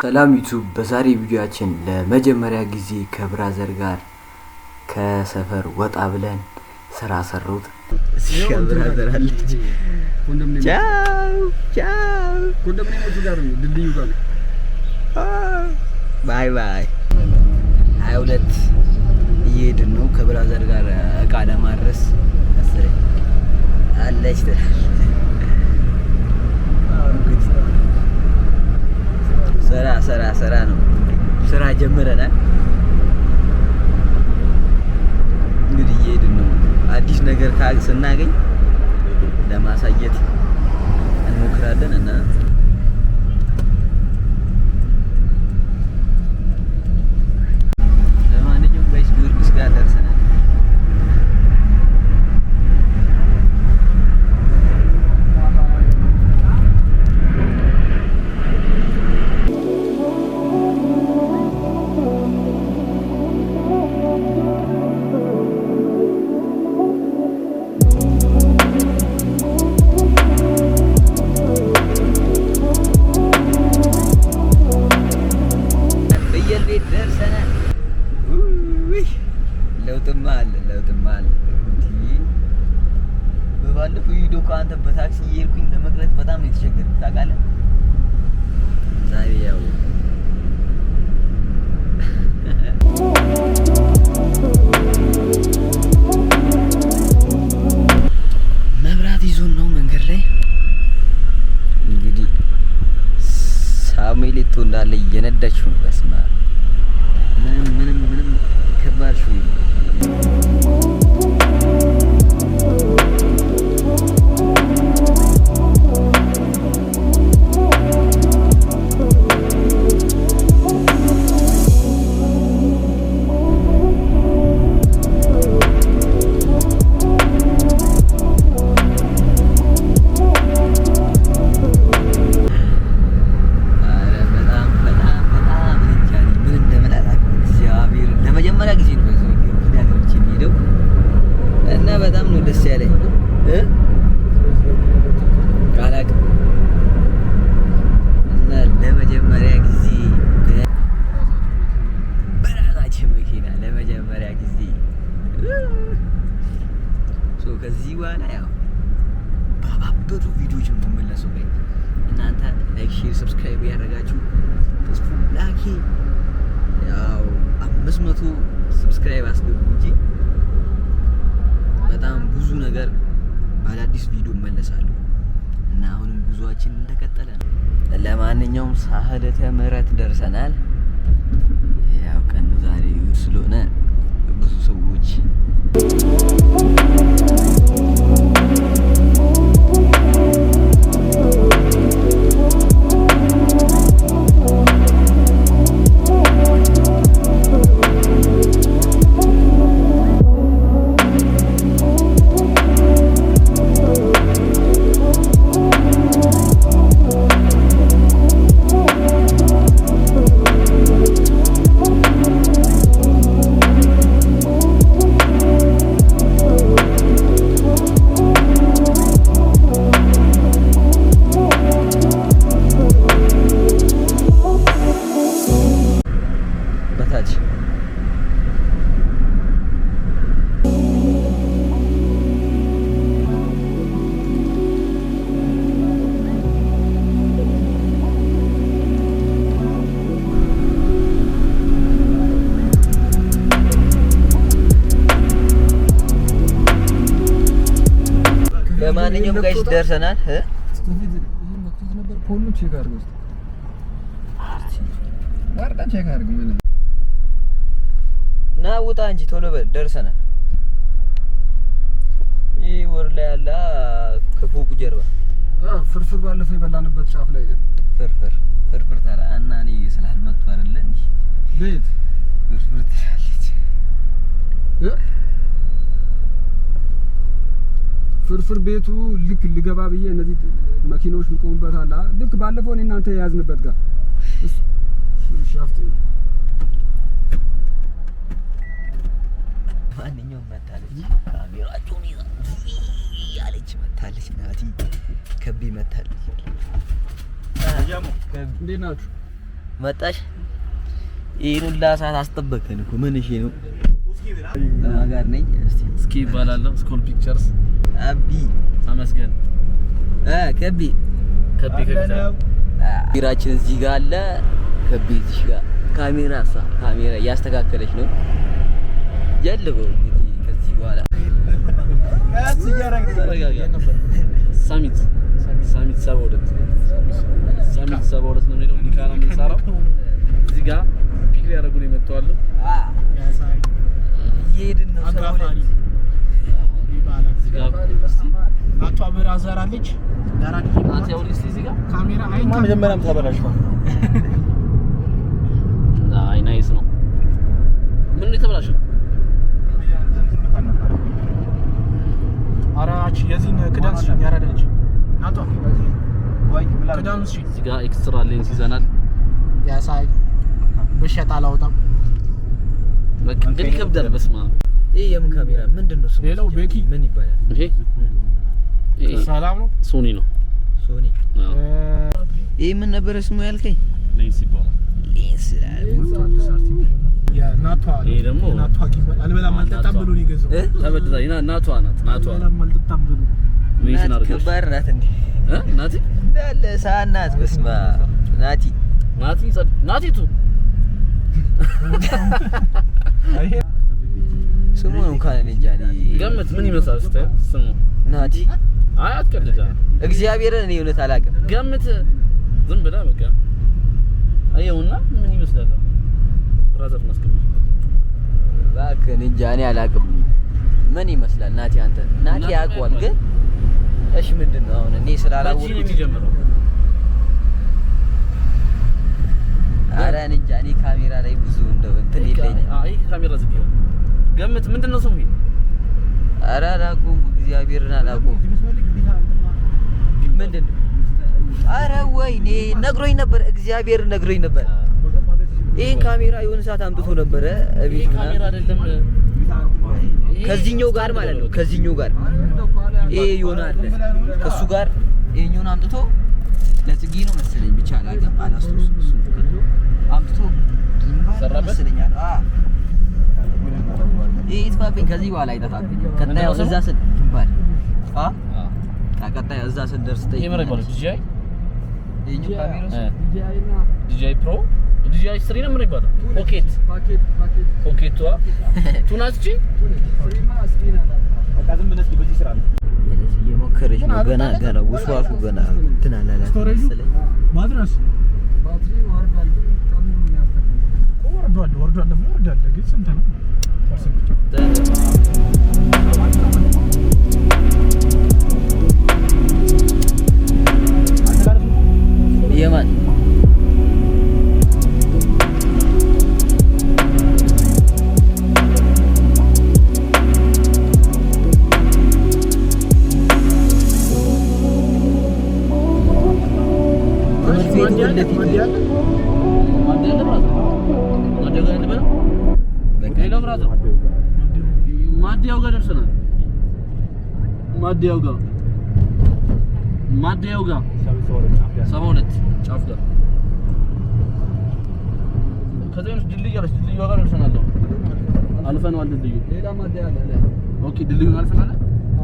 ሰላም ዩቲዩብ። በዛሬ ቪዲዮአችን ለመጀመሪያ ጊዜ ከብራዘር ጋር ከሰፈር ወጣ ብለን ስራ ሰሩት። እሺ ብራዘር አለች። ቻው ቻው። ኮንዶሚኒየሙ ጋር ነው፣ ድልድዩ ጋር ነው። ባይ ባይ። 22 እየሄድን ነው ከብራዘር ጋር እቃ ለማድረስ መሰለኝ አለች። ስራ ነው። ስራ ጀምረናል። እንግዲህ እየሄድን ነው። አዲስ ነገር ስናገኝ ለማሳየት እንሞክራለን እና ለማንኛውም ጋይስ ጊዮርጊስ ጋር ደርሰናል። ለውጥማ አለ። በባለፈው ቪዲዮ አንተ በታክሲ እየሄድኩኝ ለመቅረት በጣም ነው የተቸገርኩት ታውቃለህ። ዛሬ ያው መብራት ይዞን ነው መንገድ ላይ እንግዲህ ሳሙኤል እንዳለ እየነዳች ነው። በስመ አብ ምንም ከባድ ሹ በጣም ነው ደስ ያለኝ ካላቅ እና ለመጀመሪያ ጊዜ በራሳችን መኪና ለመጀመሪያ ጊዜ ከዚህ በኋላ ያው ባባበቱ ቪዲዮዎች ነው የምመለሰው። እናንተ ላይክ፣ ሼር፣ ሰብስክራይብ ያደረጋችሁ ተስፉ ላኪ ያው 500 ሰብስክራይብ አስገቡ እንጂ በጣም ብዙ ነገር በአዳዲስ ቪዲዮ እመለሳለሁ እና አሁንም ጉዟችን እንደቀጠለ ነው። ለማንኛውም ሳህለተ ምህረት ደርሰናል። ያው ቀኑ ዛሬ እሑድ ስለሆነ ብዙ ሰዎች ለማንኛውም ጋይስ ደርሰናል። ና ውጣ እንጂ ቶሎ በል ደርሰናል። ይህ ወር ላይ ያለ ከፎቁ ጀርባ ፍርፍር ባለፈው የበላንበት ጫፍ ላይ ነው። ፍርፍር ተራ እና እኔ ስላልመጡ አይደለ እንዴ ቤት ፍርፍር ትላለች። ፍርፍር ቤቱ ልክ ልገባ ብዬ እነዚህ መኪናዎች የሚቆሙበት አለ። ልክ ባለፈው እኔ እናንተ የያዝንበት ጋር ሻፍት ማንኛውም መታለች። ካሜራቸውን ይዛ ያለች መታለች። ናቲ ከቢ መታለች። እንዴት ናችሁ? መጣሽ? ይሄን ሁላ ሰዓት አስጠበቀን እኮ ምን እሺ ነው? ጋር ነኝ። እስኪ ይባላለሁ። ስኮል ፒክቸርስ አቢ ተመስገን ከቢ ከቢራ ቢራችን እዚህ ጋር አለ። ከቢ እዚህ ጋር ካሜራ እያስተካከለች ነው። ጀልበው እንግዲህ ከዚህ በኋላ ሳሚት 72 ነው የሚለው ኒካራ የምንሰራው እዚህ ጋር ፒክ ሊያደርጉ ነው የመጣው። እየሄድን ነው አጋፋሪ ይባላል። እዚህ ጋር ናቷ ብራዘር አለች ዳራዲ ናት ያው ሊስት እዚህ ጋር ካሜራ አይን መጀመሪያም ተበላሽቷል። አይ ናይስ ነው። ምን የተበላሸው? አራች የዚህን ክዳንስ ያራደች ናቷ ወይ ክዳንስ እዚህ ጋር ኤክስትራ ሌንስ ይዘናል። ያሳይ በሸታ አላወጣም። በቃ ግን ይከብዳል። በስማ ይሄ የምን ካሜራ ምንድነው? ስሙ ሌላው ቤኪ ምን ይባላል? ይሄ ሰላም ነው። ሶኒ ነው። ሶኒ ይሄ ምን ነበር ስሙ ያልከኝ? ሌንስ ይባላል። ሌንስ ናቷ ይሄ ደግሞ ናቷ ጊዜ አልበላም አልጠጣም ብሎ ነው የገዛው። ተበድራ ናቷ አልበላም አልጠጣም ብሎ ሜንሽን አድርገሽ ከባድ ናት እንዴ? ናቲ እንዳለ ሰዓት ናት። በስማ ናቲቱ ስሙን እንኳን እኔ እንጃ። ገምት ምን ይመስላል ስታይ ስሙ? ናቲ አይ አትቀልጃ። እግዚአብሔርን እኔ እውነት አላውቅም። ገምት ዝም ብለህ በቃ አየውና ምን ይመስላል? ብራዘር ማስቀመጥ እባክህ እኔ እንጃ እኔ አላውቅም። ምን ይመስላል ናቲ? አንተ ናቲ ያውቀዋል ግን እሺ ምንድነው አሁን እኔ ስላላወቅኩት ነው የሚጀምረው? ኧረ እኔ እንጃ እኔ ካሜራ ላይ ብዙ እንደው እንትን የለኝም። አይ ካሜራ ዝግ ይሆን ገምት ምንድነው ስሙ? ኧረ አላውቅም፣ እግዚአብሔርን አላውቅም። ምንድነው? ኧረ ወይኔ ነግሮኝ ነበር፣ እግዚአብሔርን ነግሮኝ ነበር። ይሄን ካሜራ የሆነ ሰዓት አምጥቶ ነበረ እቤት ምናምን። ካሜራ አይደለም ከዚህኛው ጋር ማለት ነው። ከዚህኛው ጋር ይሄ ይሆናል ከሱ ጋር ይሄኛውን አምጥቶ ለጽጌ ነው መሰለኝ ብቻ አላውቅም፣ አላስታውስም። እሱ አምጥቶ ሰራበት መሰለኛል። ይሄ ይጥፋብኝ፣ ከዚህ በኋላ አይጠፋብኝ። ቀጣዩ እዛ ስል ድንባል ቀጣዩ እዛ ስል ደርስ ጠይቅ። ካሜራ ይባላል ዲጂአይ ይሄኛው ካሜራ ዲጂአይ ፕሮ ዲጂአይ 3 ነው ምን ይባላል? ፖኬት ቱናስቺ አቃዝም ብለስ በዚህ ስራ ነው እየሞከረች ነው። ገና ውስዋሱ ገና እንትን አላላት መሰለኝ። ማድረስ ባትሪ ወርዷል ደግሞ ወርዷል። ግን ስንት ነው? የማን ማዲያው ጋር 72 ጫፍ ጋር ከዛይንስ ድልድይ አለች። ድልድዩ ጋር ደርሰናል። አልፈናል። ድልድዩ ሌላ ማዲያ አለ። ኦኬ ድልድዩን አልፈናል።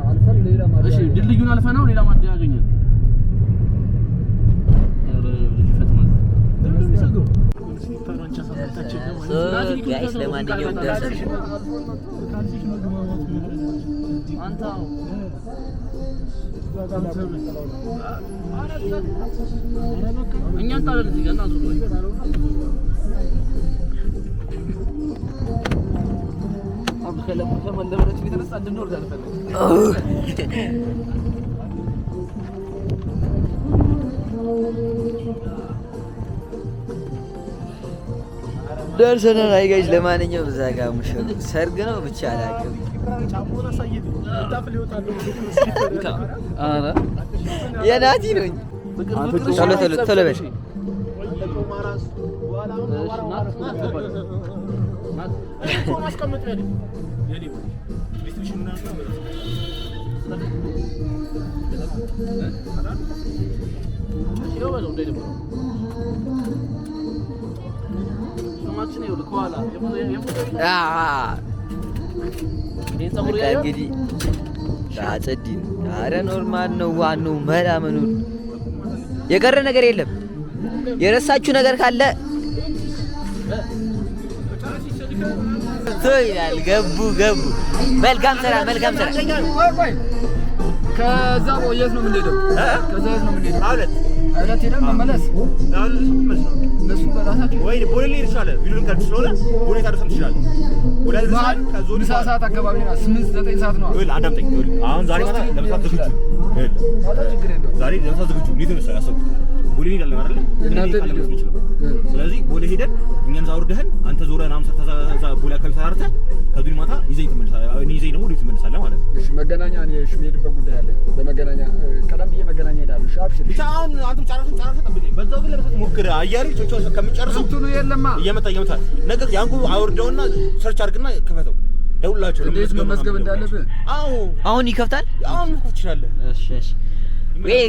አልፈን ሌላ ማዲያ እሺ ድልድዩን አልፈናው ሌላ ማዲያ ያገኛል። ጋይስ ለማንኛውም ደርሰሽ አንተው እኛን ታደርግ እዚህ ጋር እናዙ ወይ አብ ከለመለመች ቢተነሳ እንድንወርድ አልፈለግም። ደርሰናል። አይ ጋይስ ለማንኛውም እዛ ጋር ሙሽራ ሰርግ ነው ብቻ አላውቅም። አረ የናቲ ነኝ። ቶሎ በል ጸጉራችን ይኸውልህ ከኋላ እንግዲህ አጸዲ ነው። ኧረ ኖርማል ነው። ዋናው መላ መኖር የቀረ ነገር የለም። የረሳችሁ ነገር ካለ ይላል። ገቡ መልካም ስራ። ቆይ ከዛ የት ነው የምንሄደው? ከዛ የት ነው የምንሄደው? አውለት ሄደን መመለስ እነሱ በራሳቸው ወይ ቦሌ ልሄድ እችላለሁ። ቪዲዮ ልንቀርጽ ስለሆነ ቦሌ ታደርሰን ትችላለህ። ቦሌ አድርሰን ከዞን ምሳ ሰዓት አካባቢ ነው። 8-9 ሰዓት ነው። ወይ አዳምጠኝ። አሁን ዛሬ ማታ ለምሳት ዝግጁ ማታ ችግር የለውም። ዛሬ ለምሳት ዝግጁ እንዴት ነው ያሰብኩት? ቦሌ እንሄዳለን አይደል? ስለዚህ ቦሌ ሄደን እኛን እዛ አውርደህን አንተ ዞረን አምሳ ተዛ ቦሌ አካባቢ ተራርተህ ከዱኒ ማታ ይዘኝ ትመለሳለህ። እኔ ይዘኝ ደግሞ ወዴት ትመለሳለህ ማለት ነው። እሺ መገናኛ እኔ የምሄድበት ጉዳይ አለኝ። በመገናኛ ቀደም ብዬ መገናኛ ሄዳለሁ። እሺ አብሽር። ብቻ አሁን አንተም ጨርሰህ ጠብቀኝ። በዛው ግን ለምሳት ሞክር አያሪ ቾቾ ከሚጨርሰው እንትኑ የለማ እየመጣ ነገር ያንኩ አውርደውና ሰርች አድርግና ክፈተው። ደውላቸው እንዴት መመዝገብ እንዳለብህ አሁን ይከፍታል። አሁን ትችላለህ። እሺ ወይ